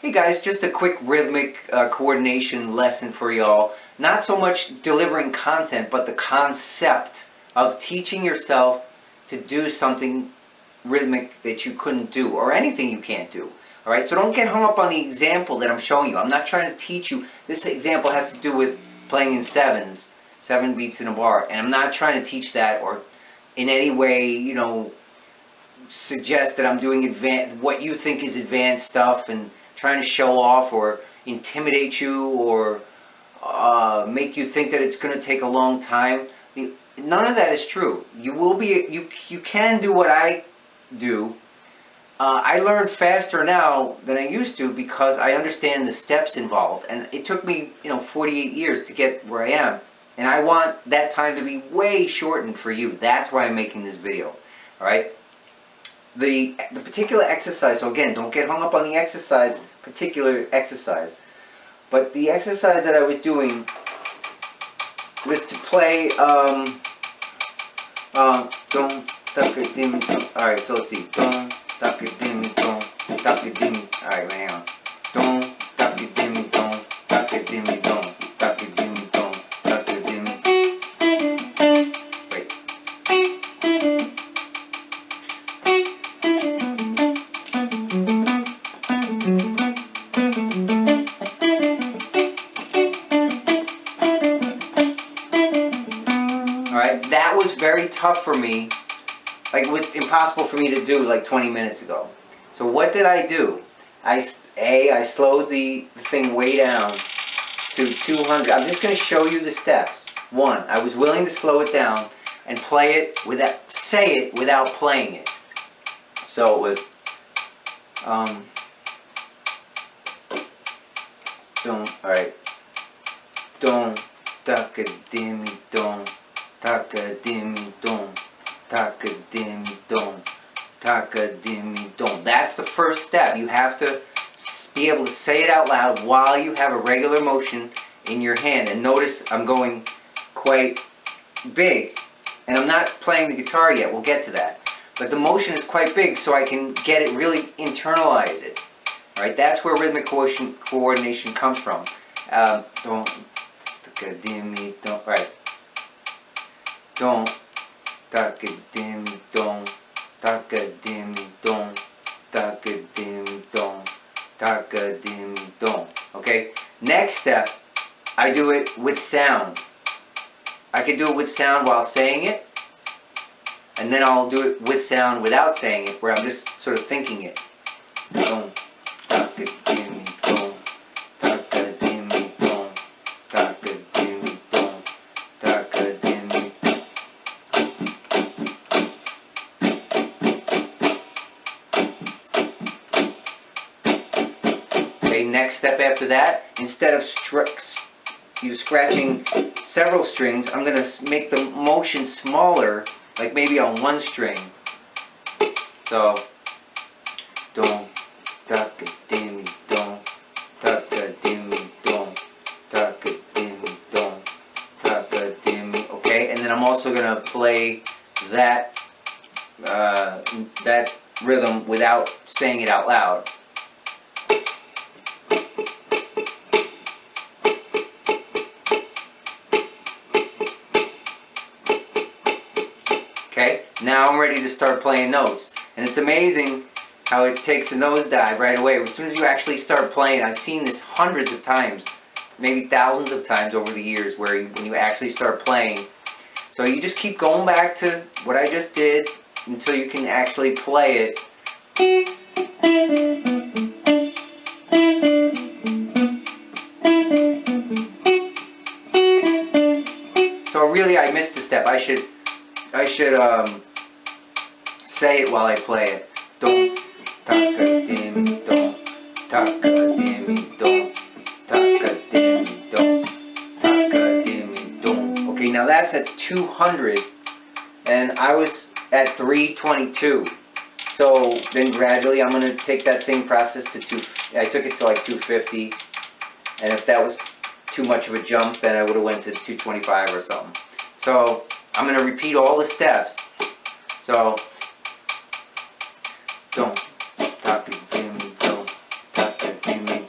Hey guys, just a quick rhythmic coordination lesson for y'all. Not so much delivering content, but the concept of teaching yourself to do something rhythmic that you couldn't do, or anything you can't do. Alright, so don't get hung up on the example that I'm showing you. I'm not trying to teach you. This example has to do with playing in sevens, 7 beats in a bar, and I'm not trying to teach that or in any way, you know, suggest that I'm doing advanced, what you think is advanced stuff, and trying to show off or intimidate you or make you think that it's going to take a long time. None of that is true. You will be, you can do what I do. I learn faster now than I used to because I understand the steps involved, and it took me, 48 years to get where I am, and I want that time to be way shortened for you. That's why I'm making this video. All right. The particular exercise, so again, don't get hung up on the exercise, particular exercise. But the exercise that I was doing was to play, don't, alright, so let's see, don't, alright, hang on, don't, Alright, that was very tough for me. Like, it was impossible for me to do like 20 minutes ago. So what did I do? I slowed the thing way down to 200. I'm just going to show you the steps. 1, I was willing to slow it down and play it without, say it without playing it. So it was, alright, don't, taka-dimmy, don't. Taka-dimmy dom, taka-dimmy dom, taka-dimmy dom. That's the first step. You have to be able to say it out loud while you have a regular motion in your hand. And notice I'm going quite big. And I'm not playing the guitar yet. We'll get to that. But the motion is quite big so I can get it, really internalize it. Alright, that's where rhythmic coordination comes from. Don't, taka-dimmy dom. Alright. Don't, taka-dimmy, don't, taka-dimmy, don't, taka-dimmy, don't, taka-dimmy, don't. Okay? Next step, I do it with sound. I can do it with sound while saying it, and then I'll do it with sound without saying it, where I'm just sort of thinking it. Don't, taka-dimmy, don't, taka-dimmy, don't, taka-dimmy, don't, taka-dimmy. Next step after that, instead of scratching several strings, I'm going to make the motion smaller, like maybe on one string. So, don't, taka-dimmy, don't, taka-dimmy, don't, taka-dimmy, don't, taka-dimmy. Okay, and then I'm also going to play that that rhythm without saying it out loud. Okay, now I'm ready to start playing notes. And it's amazing how it takes a nosedive right away. As soon as you actually start playing, I've seen this hundreds of times, maybe thousands of times over the years, where when you actually start playing. So you just keep going back to what I just did until you can actually play it. So really I missed a step. I should say it while I play it. Don't, taka-dimmy, don't, taka-dimmy, don't, taka-dimmy, don't, taka-dimmy, don't. Okay, now that's at 200, and I was at 322. So then gradually I'm going to take that same process to I took it to like 250, and if that was too much of a jump, then I would have went to 225 or something. So I'm going to repeat all the steps. So, don't, taka-dimmy, don't, taka-dimmy,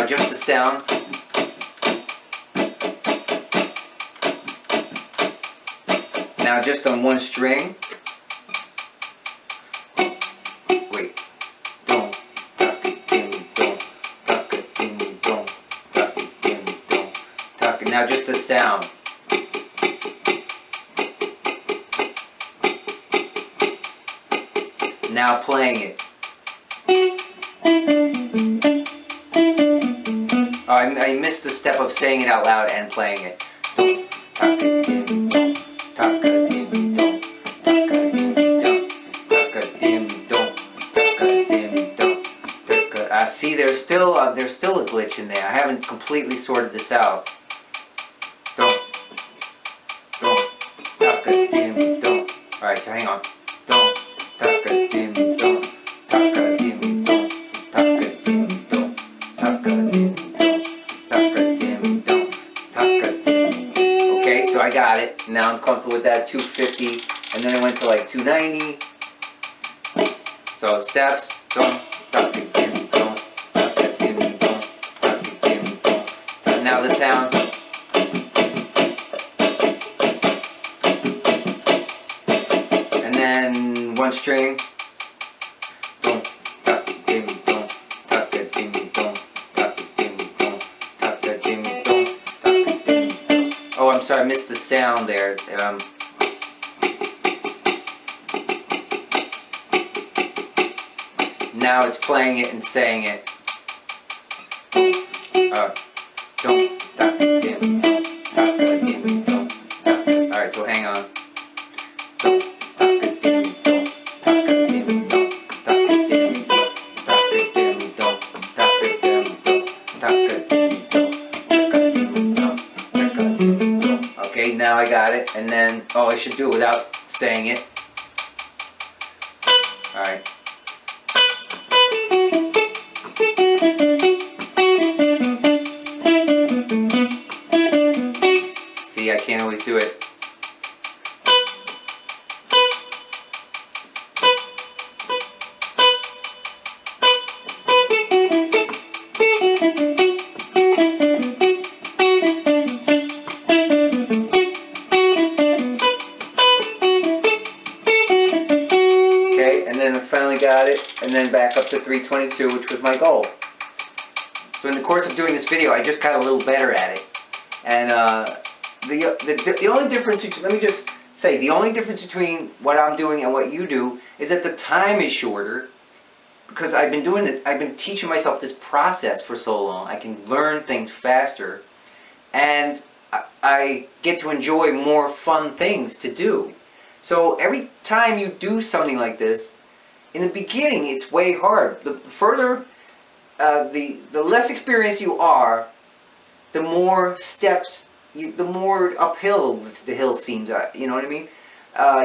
just the sound. Now just on one string. Wait. Don't, tuck-a-dimmy, don't, tuck-a-dimmy, don't, tuck-a-dimmy, don't, tuck-a. Now just the sound. Now playing it. Oh, I missed the step of saying it out loud and playing it. Don't, tuck-a-dimmy, don't, tuck-a-dimmy, don't, tuck-a-dimmy, don't, tuck-a-dimmy, don't, tuck-a-dimmy, don't, tuck-a. See, there's still a glitch in there. I haven't completely sorted this out. Don't, tuck-a-dimmy, don't. All right, so hang on. Don't, tuck-a-dimmy, don't, tuck-a-dimmy, don't, tuck-a-dimmy, don't, tuck-a-dimmy, don't, tuck-a-dimmy, don't, tuck-a-dimmy. Okay, so I got it. Now I'm comfortable with that 250, and then I went to like 290. So steps, don't, tuck-a-dimmy, don't, tuck-a-dimmy, don't, tuck-a-dimmy, don't. Now the sound. And then one string. Don't, tuck-a-dimmy, don't, tuck-a-dimmy, don't, tuck-a-dimmy, don't, tuck-a-dimmy, don't, tuck-a-dimmy, don't. Oh, I'm sorry, I missed the sound there. Now it's playing it and saying it. Don't, tuck-a-dimmy, don't, tuck-a-dimmy, don't, tuck-a. Alright, so hang on. Don't, tuck-a-dimmy, don't, tuck-a-dimmy, don't, tuck-a-dimmy, don't, tuck-a-dimmy, don't, tuck-a-dimmy, don't, tuck-a-dimmy, don't, tuck-a-dimmy, don't, tuck-a-dimmy, don't. Okay, now I got it, and then, oh, I should do it without saying it. Alright. See, I can't always do it. Okay, and then I finally got it, and then back up to 322, which was my goal. So in the course of doing this video, I just got a little better at it. And the only difference, let me just say, the only difference between what I'm doing and what you do is that the time is shorter, because I've been doing it, I've been teaching myself this process for so long. I can learn things faster, and I get to enjoy more fun things to do. So every time you do something like this, in the beginning it's way hard. The further, the less experienced you are, the more steps, the more uphill the hill seems. You know what I mean?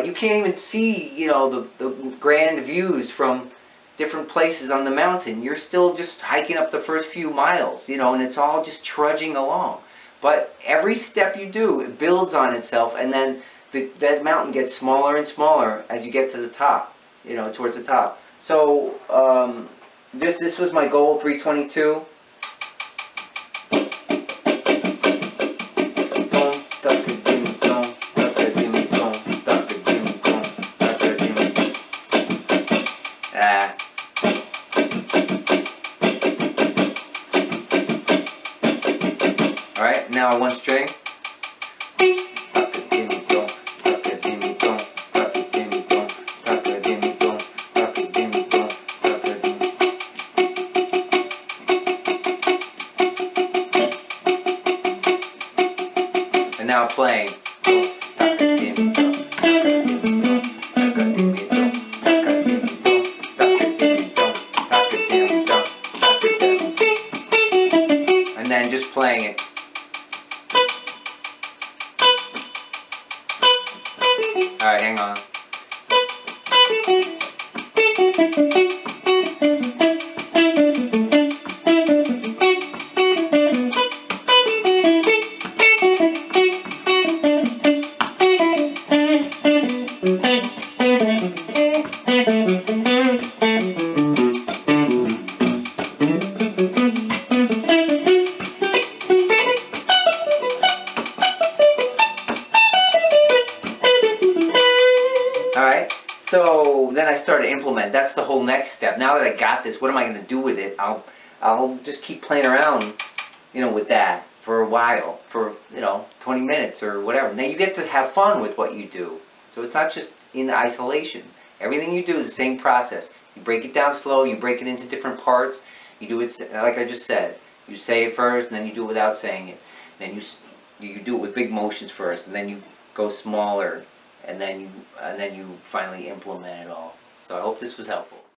You can't even see, you know, the grand views from different places on the mountain. You're still just hiking up the first few miles, you know, and it's all just trudging along. But every step you do, it builds on itself, and then that mountain gets smaller and smaller as you get to the top, you know, towards the top. So this was my goal, 322. Alright, now one string. And now playing. And then just playing it. Alright, hang on. Alright, so then I started to implement. That's the whole next step. Now that I got this, what am I going to do with it? I'll just keep playing around, with that for a while, for, 20 minutes or whatever. Now you get to have fun with what you do. So it's not just in isolation. Everything you do is the same process. You break it down slow, you break it into different parts. You do it, like I just said, you say it first, and then you do it without saying it. Then you do it with big motions first, and then you go smaller, and then you finally implement it all. So I hope this was helpful.